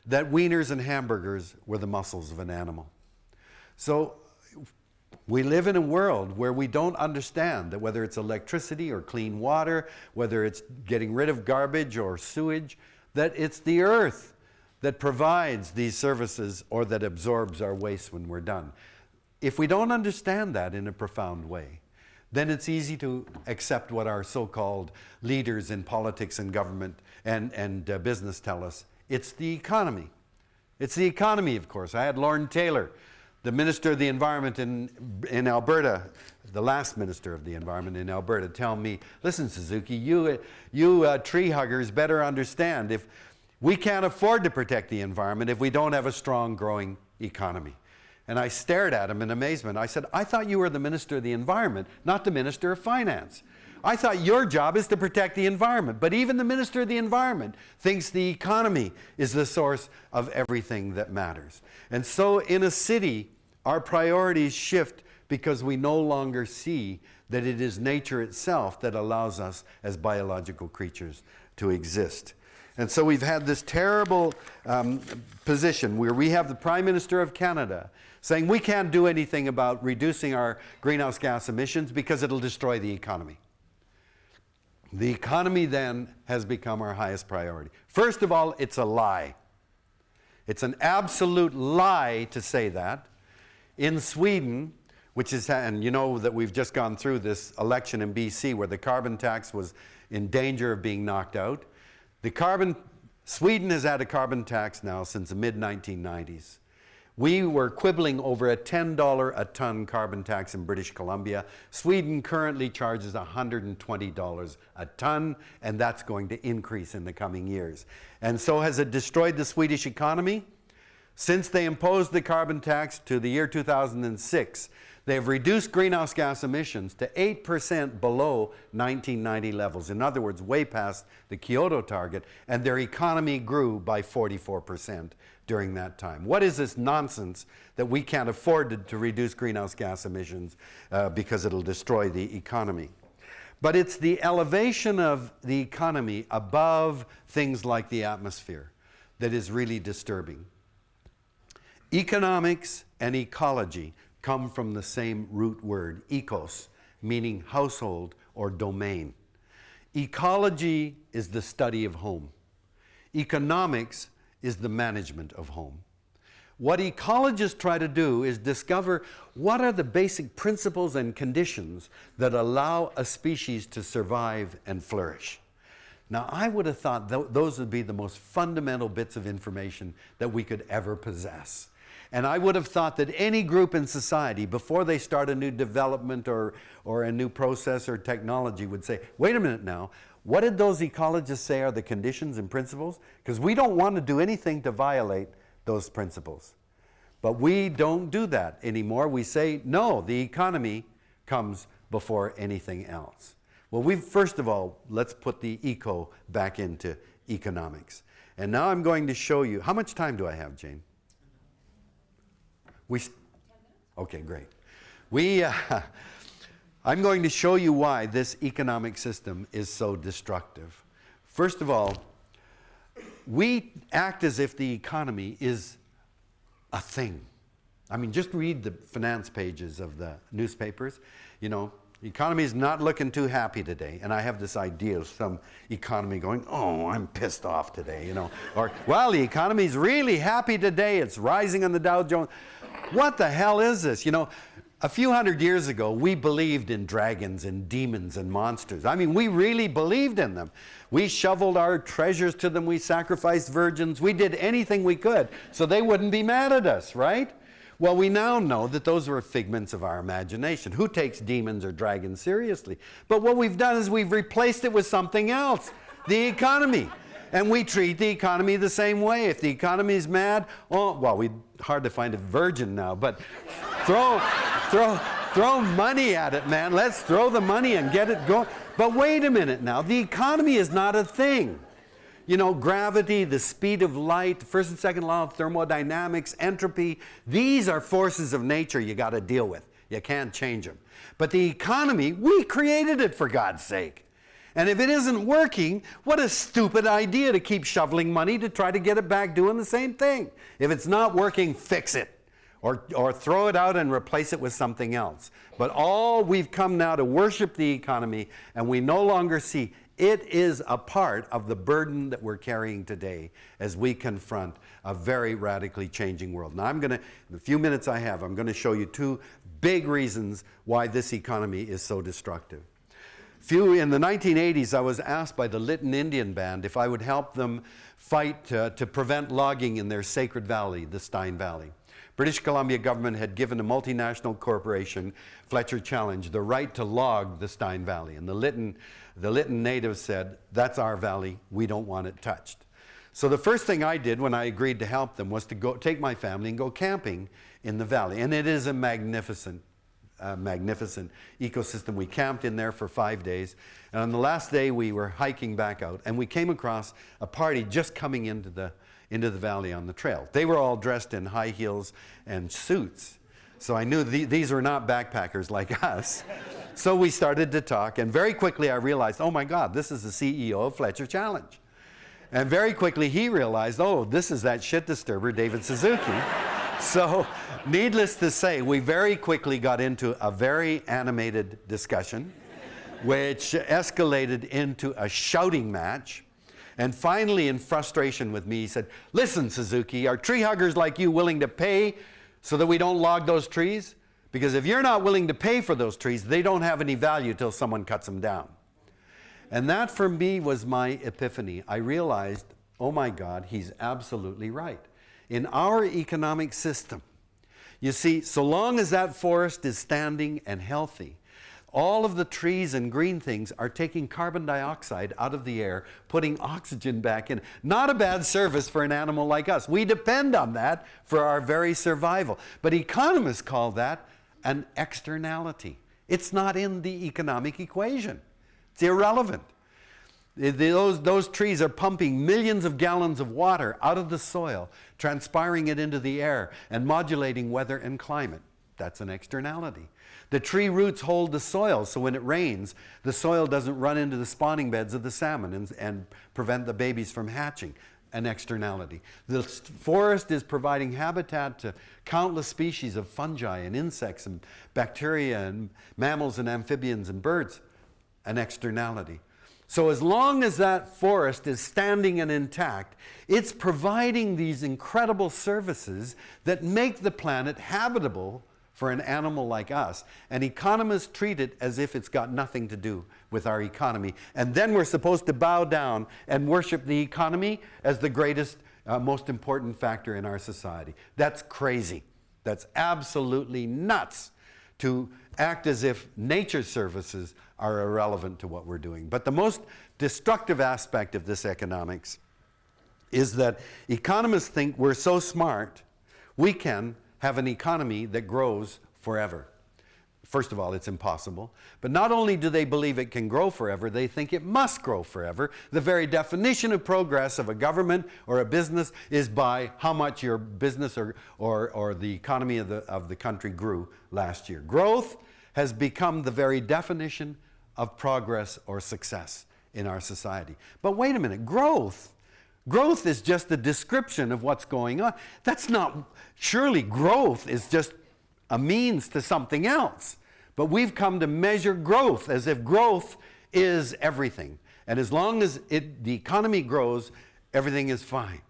that wieners and hamburgers were the muscles of an animal. So we live in a world where we don't understand that whether it's electricity or clean water, whether it's getting rid of garbage or sewage, that it's the earth that provides these services or that absorbs our waste when we're done. If we don't understand that in a profound way, then it's easy to accept what our so-called leaders in politics and government and business tell us. It's the economy. It's the economy, of course. I had Lorne Taylor, the Minister of the Environment in Alberta, the last Minister of the Environment in Alberta, tell me, listen, Suzuki, you tree huggers better understand, if we can't afford to protect the environment if we don't have a strong, growing economy. And I stared at him in amazement. I said, I thought you were the Minister of the Environment, not the Minister of Finance. I thought your job is to protect the environment. But even the Minister of the Environment thinks the economy is the source of everything that matters. And so in a city, our priorities shift because we no longer see that it is nature itself that allows us as biological creatures to exist. And so we've had this terrible position where we have the Prime Minister of Canada saying we can't do anything about reducing our greenhouse gas emissions because it'll destroy the economy. The economy then has become our highest priority. First of all, it's a lie. It's an absolute lie to say that. In Sweden, which is, and you know that we've just gone through this election in BC where the carbon tax was in danger of being knocked out. Sweden has had a carbon tax now since the mid-1990s. We were quibbling over a $10 a ton carbon tax in British Columbia. Sweden currently charges $120 a ton, and that's going to increase in the coming years. And so has it destroyed the Swedish economy? Since they imposed the carbon tax to the year 2006, they have reduced greenhouse gas emissions to 8% below 1990 levels. In other words, way past the Kyoto target, and their economy grew by 44% during that time. What is this nonsense that we can't afford to reduce greenhouse gas emissions because it'll destroy the economy? But it's the elevation of the economy above things like the atmosphere that is really disturbing. Economics and ecology come from the same root word, ecos, meaning household or domain. Ecology is the study of home. Economics is the management of home. What ecologists try to do is discover what are the basic principles and conditions that allow a species to survive and flourish. Now, I would have thought those would be the most fundamental bits of information that we could ever possess. And I would have thought that any group in society, before they start a new development or a new process or technology, would say, wait a minute now, what did those ecologists say are the conditions and principles? Because we don't want to do anything to violate those principles. But we don't do that anymore. We say, no, the economy comes before anything else. Well, first of all, let's put the eco back into economics. And now I'm going to show you, how much time do I have, Jane? 10 minutes. Okay, great. I'm going to show you why this economic system is so destructive. First of all, we act as if the economy is a thing. I mean, just read the finance pages of the newspapers. You know, the economy is not looking too happy today. And I have this idea of some economy going, oh, I'm pissed off today, you know. Or, well, the economy is really happy today. It's rising on the Dow Jones. What the hell is this? You know, a few hundred years ago, we believed in dragons and demons and monsters. I mean, we really believed in them. We shoveled our treasures to them. We sacrificed virgins. We did anything we could so they wouldn't be mad at us, right? Well, we now know that those were figments of our imagination. Who takes demons or dragons seriously? But what we've done is we've replaced it with something else, the economy. And we treat the economy the same way. If the economy is mad, oh, well, we'd hard to find a virgin now, but throw money at it, man. Let's throw the money and get it going. But wait a minute now. The economy is not a thing. You know, gravity, the speed of light, first and second law of thermodynamics, entropy, these are forces of nature you got to deal with. You can't change them. But the economy, we created it, for God's sake. And if it isn't working, what a stupid idea to keep shoveling money to try to get it back doing the same thing. If it's not working, fix it. Or throw it out and replace it with something else. But we've come now to worship the economy, and we no longer see it is a part of the burden that we're carrying today as we confront a very radically changing world. Now in the few minutes I have, I'm going to show you two big reasons why this economy is so destructive. In the 1980s, I was asked by the Litton Indian Band if I would help them fight to prevent logging in their sacred valley, the Stein Valley. British Columbia government had given a multinational corporation, Fletcher Challenge, the right to log the Stein Valley. And the Litton natives said, that's our valley, we don't want it touched. So the first thing I did when I agreed to help them was to take my family and go camping in the valley. And it is a magnificent ecosystem. We camped in there for 5 days. And on the last day, we were hiking back out, and we came across a party just coming into the valley on the trail. They were all dressed in high heels and suits. So I knew these were not backpackers like us. So we started to talk, and very quickly I realized, oh my God, this is the CEO of Fletcher Challenge. And very quickly he realized, oh, this is that shit disturber, David Suzuki. So needless to say, we very quickly got into a very animated discussion, which escalated into a shouting match. And finally, in frustration with me, he said, listen, Suzuki, are tree huggers like you willing to pay so that we don't log those trees? Because if you're not willing to pay for those trees, they don't have any value till someone cuts them down. And that for me was my epiphany. I realized, oh my God, he's absolutely right. in our economic system. You see, so long as that forest is standing and healthy, all of the trees and green things are taking carbon dioxide out of the air, putting oxygen back in. Not a bad service for an animal like us. We depend on that for our very survival. But economists call that an externality. It's not in the economic equation. It's irrelevant. Those trees are pumping millions of gallons of water out of the soil, transpiring it into the air, and modulating weather and climate. That's an externality. The tree roots hold the soil, so when it rains, the soil doesn't run into the spawning beds of the salmon and prevent the babies from hatching. An externality. The forest is providing habitat to countless species of fungi and insects and bacteria and mammals and amphibians and birds. An externality. So as long as that forest is standing and intact, it's providing these incredible services that make the planet habitable for an animal like us. And economists treat it as if it's got nothing to do with our economy. And then we're supposed to bow down and worship the economy as the greatest, most important factor in our society. That's crazy. That's absolutely nuts to act as if nature services are irrelevant to what we're doing. But the most destructive aspect of this economics is that economists think we're so smart, we can have an economy that grows forever. First of all, it's impossible. But not only do they believe it can grow forever, they think it must grow forever. The very definition of progress of a government or a business is by how much your business or the economy of the country grew last year. Growth has become the very definition of progress or success in our society. But wait a minute, growth is just a description of what's going on. That's not, surely growth is just a means to something else. But we've come to measure growth as if growth is everything. And as long as the economy grows, everything is fine.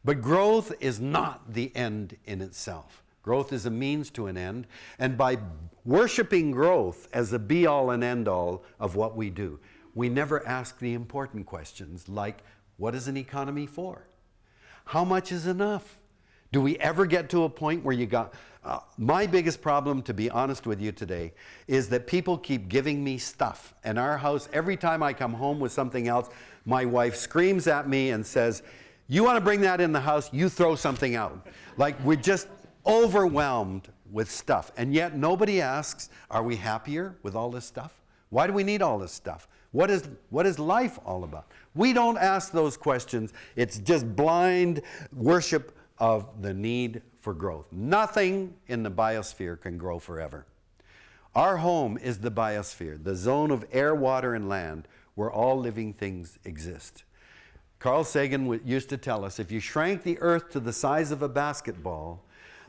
But growth is not the end in itself. Growth is a means to an end. And by worshiping growth as the be-all and end-all of what we do, we never ask the important questions like, what is an economy for? How much is enough? Do we ever get to a point where you got... my biggest problem, to be honest with you today, is that people keep giving me stuff. In our house, every time I come home with something else, my wife screams at me and says, you want to bring that in the house, you throw something out. Like we're just overwhelmed with stuff. And yet nobody asks, are we happier with all this stuff? Why do we need all this stuff? What is life all about? We don't ask those questions. It's just blind worship of the need for growth. Nothing in the biosphere can grow forever. Our home is the biosphere, the zone of air, water, and land where all living things exist. Carl Sagan used to tell us, if you shrank the earth to the size of a basketball,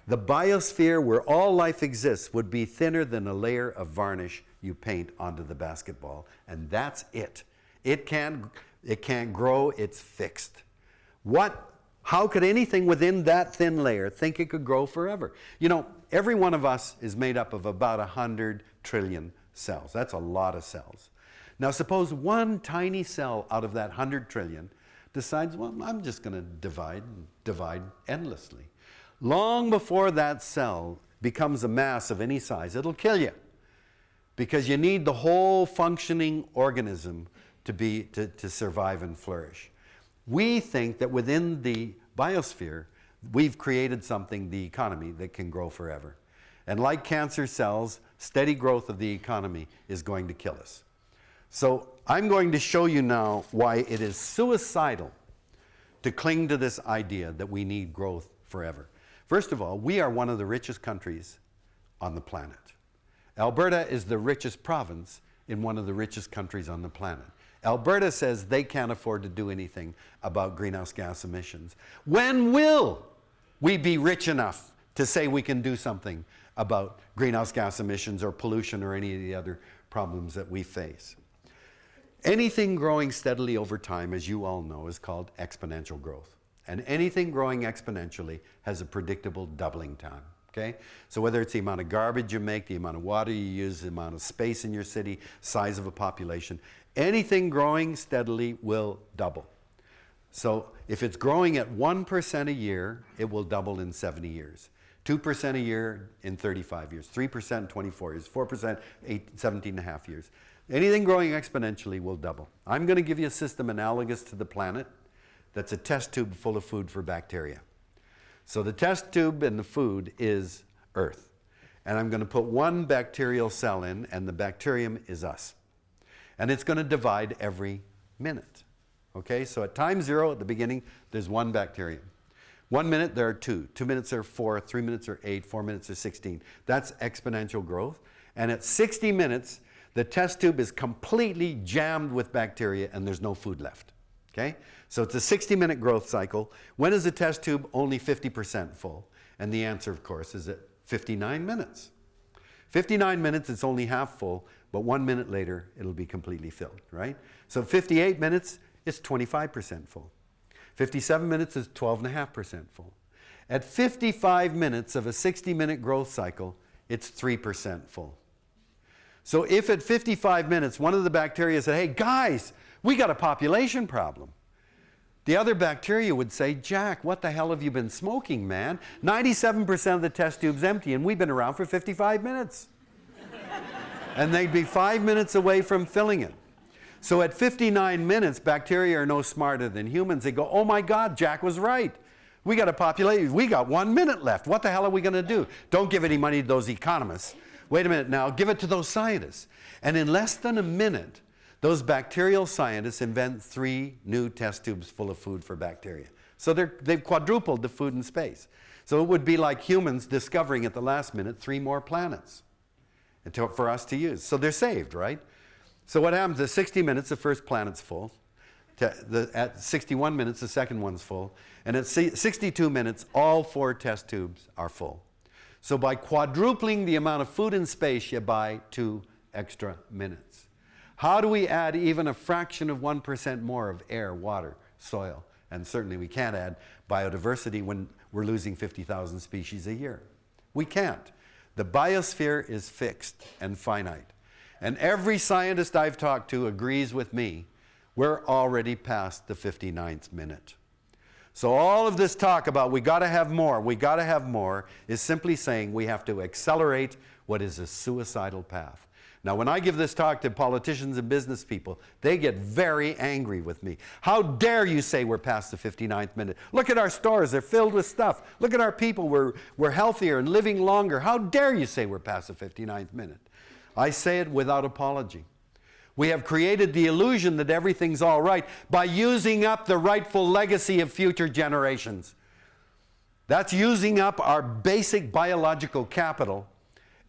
the biosphere where all life exists would be thinner than a layer of varnish you paint onto the basketball. And that's it. It can't grow, it's fixed. How could anything within that thin layer think it could grow forever? You know, every one of us is made up of about 100 trillion cells. That's a lot of cells. Now suppose one tiny cell out of that 100 trillion decides, well, I'm just going to divide endlessly. Long before that cell becomes a mass of any size, it'll kill you. Because you need the whole functioning organism to survive and flourish. We think that within the biosphere, we've created something, the economy, that can grow forever. And like cancer cells, steady growth of the economy is going to kill us. So I'm going to show you now why it is suicidal to cling to this idea that we need growth forever. First of all, we are one of the richest countries on the planet. Alberta is the richest province in one of the richest countries on the planet. Alberta says they can't afford to do anything about greenhouse gas emissions. When will we be rich enough to say we can do something about greenhouse gas emissions or pollution or any of the other problems that we face? Anything growing steadily over time, as you all know, is called exponential growth. And anything growing exponentially has a predictable doubling time. Okay? So whether it's the amount of garbage you make, the amount of water you use, the amount of space in your city, size of a population, anything growing steadily will double. So if it's growing at 1% a year, it will double in 70 years. 2% a year in 35 years, 3% in 24 years, 4% 17 and a half years. Anything growing exponentially will double. I'm going to give you a system analogous to the planet that's a test tube full of food for bacteria. So the test tube and the food is Earth. And I'm going to put one bacterial cell in, and the bacterium is us. And it's going to divide every minute. Okay, so at time 0 at the beginning, there's one bacterium. 1 minute, there are 2. 2 minutes are 4. 3 minutes are 8. 4 minutes are 16. That's exponential growth. And at 60 minutes, the test tube is completely jammed with bacteria and there's no food left. Okay? So it's a 60-minute growth cycle. When is the test tube only 50% full? And the answer, of course, is at 59 minutes. 59 minutes, it's only half full, but 1 minute later, it'll be completely filled, right? So 58 minutes, it's 25% full. 57 minutes is 12.5% full. At 55 minutes of a 60-minute growth cycle, it's 3% full. So if at 55 minutes, one of the bacteria said, hey, guys, we got a population problem. The other bacteria would say, Jack, what the hell have you been smoking, man? 97% of the test tube's empty, and we've been around for 55 minutes. And they'd be 5 minutes away from filling it. So at 59 minutes, bacteria are no smarter than humans. They go, oh my God, Jack was right. We got a population. We got 1 minute left. What the hell are we going to do? Don't give any money to those economists. Wait a minute now, give it to those scientists. And in less than a minute, those bacterial scientists invent 3 new test tubes full of food for bacteria. So they've quadrupled the food in space. So it would be like humans discovering at the last minute 3 more planets for us to use. So they're saved, right? So what happens at 60 minutes, the first planet's full. At 61 minutes, the second one's full. And at 62 minutes, all 4 test tubes are full. So by quadrupling the amount of food in space, you buy 2 extra minutes. How do we add even a fraction of 1% more of air, water, soil? And certainly we can't add biodiversity when we're losing 50,000 species a year. We can't. The biosphere is fixed and finite. And every scientist I've talked to agrees with me, we're already past the 59th minute. So all of this talk about we got to have more is simply saying we have to accelerate what is a suicidal path. Now, when I give this talk to politicians and business people, they get very angry with me. How dare you say we're past the 59th minute? Look at our stores, they're filled with stuff. Look at our people, we're healthier and living longer. How dare you say we're past the 59th minute? I say it without apology. We have created the illusion that everything's all right by using up the rightful legacy of future generations. That's using up our basic biological capital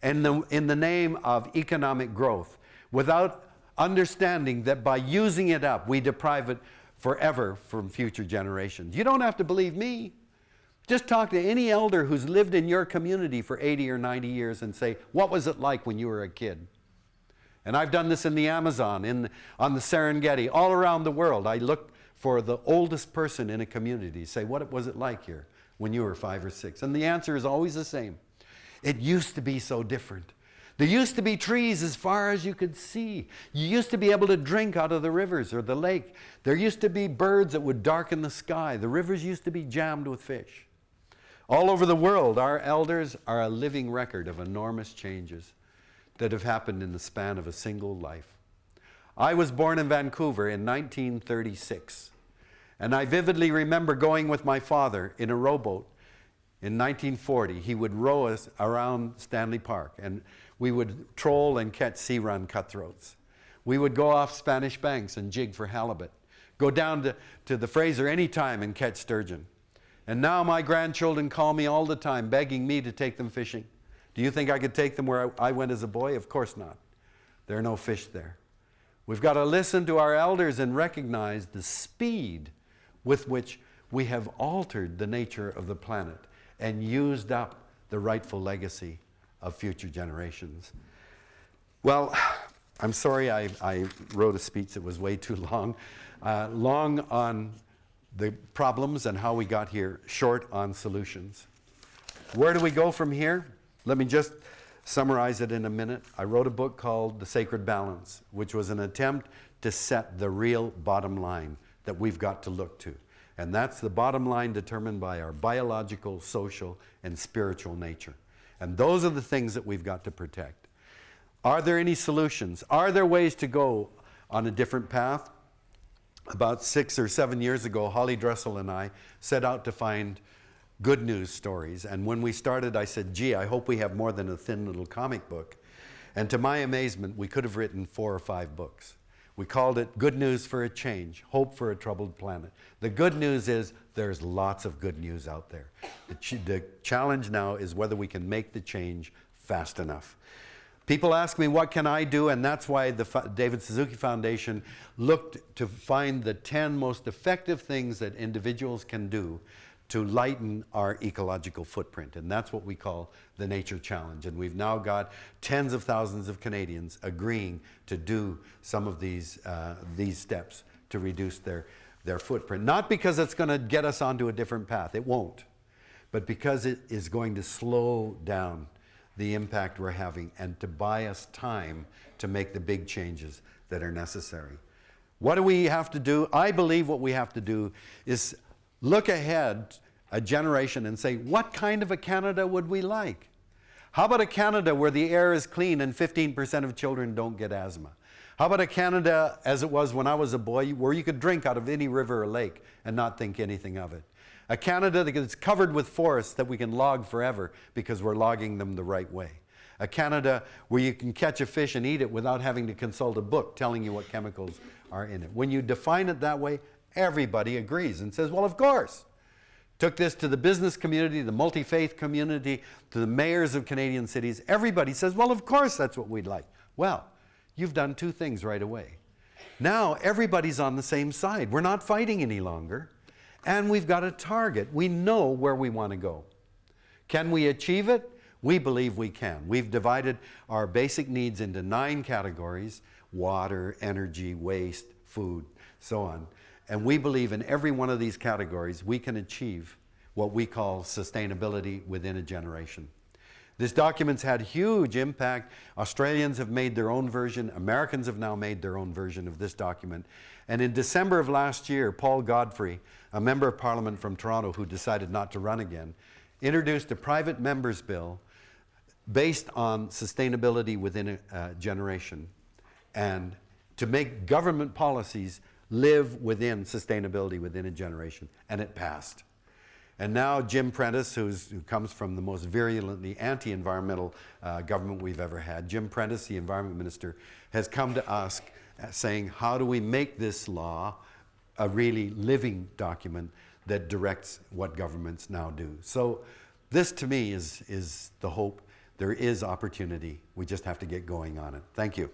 in the name of economic growth without understanding that by using it up, we deprive it forever from future generations. You don't have to believe me. Just talk to any elder who's lived in your community for 80 or 90 years and say, what was it like when you were a kid? And I've done this in the Amazon, on the Serengeti, all around the world. I look for the oldest person in a community, say, what was it like here when you were 5 or 6? And the answer is always the same. It used to be so different. There used to be trees as far as you could see. You used to be able to drink out of the rivers or the lake. There used to be birds that would darken the sky. The rivers used to be jammed with fish. All over the world, our elders are a living record of enormous changes that have happened in the span of a single life. I was born in Vancouver in 1936, and I vividly remember going with my father in a rowboat in 1940. He would row us around Stanley Park, and we would troll and catch sea run cutthroats. We would go off Spanish banks and jig for halibut, go down to the Fraser any time and catch sturgeon. And now my grandchildren call me all the time, begging me to take them fishing. Do you think I could take them where I went as a boy? Of course not. There are no fish there. We've got to listen to our elders and recognize the speed with which we have altered the nature of the planet and used up the rightful legacy of future generations. Well, I'm sorry I wrote a speech that was way too long. Long on the problems and how we got here, short on solutions. Where do we go from here? Let me just summarize it in a minute. I wrote a book called The Sacred Balance, which was an attempt to set the real bottom line that we've got to look to. And that's the bottom line determined by our biological, social, and spiritual nature. And those are the things that we've got to protect. Are there any solutions? Are there ways to go on a different path? About 6 or 7 years ago, Holly Dressel and I set out to find good news stories. And when we started, I said, gee, I hope we have more than a thin little comic book. And to my amazement, we could have written 4 or 5 books. We called it Good News for a Change, Hope for a Troubled Planet. The good news is there's lots of good news out there. The challenge now is whether we can make the change fast enough. People ask me, what can I do? And that's why the David Suzuki Foundation looked to find the 10 most effective things that individuals can do to lighten our ecological footprint. And that's what we call the Nature Challenge. And we've now got tens of thousands of Canadians agreeing to do some of these steps to reduce their footprint. Not because it's going to get us onto a different path. It won't. But because it is going to slow down the impact we're having and to buy us time to make the big changes that are necessary. What do we have to do? I believe what we have to do is look ahead a generation and say, what kind of a Canada would we like? How about a Canada where the air is clean and 15% of children don't get asthma? How about a Canada, as it was when I was a boy, where you could drink out of any river or lake and not think anything of it? A Canada that's covered with forests that we can log forever because we're logging them the right way. A Canada where you can catch a fish and eat it without having to consult a book telling you what chemicals are in it. When you define it that way, everybody agrees and says, well, of course. Took this to the business community, the multi-faith community, to the mayors of Canadian cities. Everybody says, well, of course that's what we'd like. Well, you've done 2 things right away. Now everybody's on the same side. We're not fighting any longer. And we've got a target. We know where we want to go. Can we achieve it? We believe we can. We've divided our basic needs into 9 categories: water, energy, waste, food, so on. And we believe in every one of these categories we can achieve what we call sustainability within a generation. This document's had huge impact. Australians have made their own version. Americans have now made their own version of this document. And in December of last year, Paul Godfrey, a member of Parliament from Toronto who decided not to run again, introduced a private member's bill based on sustainability within a generation and to make government policies live within sustainability within a generation. And it passed. And now Jim Prentice, who comes from the most virulently anti-environmental government we've ever had, Jim Prentice, the Environment Minister, has come to us saying, how do we make this law a really living document that directs what governments now do? So this, to me, is the hope. There is opportunity. We just have to get going on it. Thank you.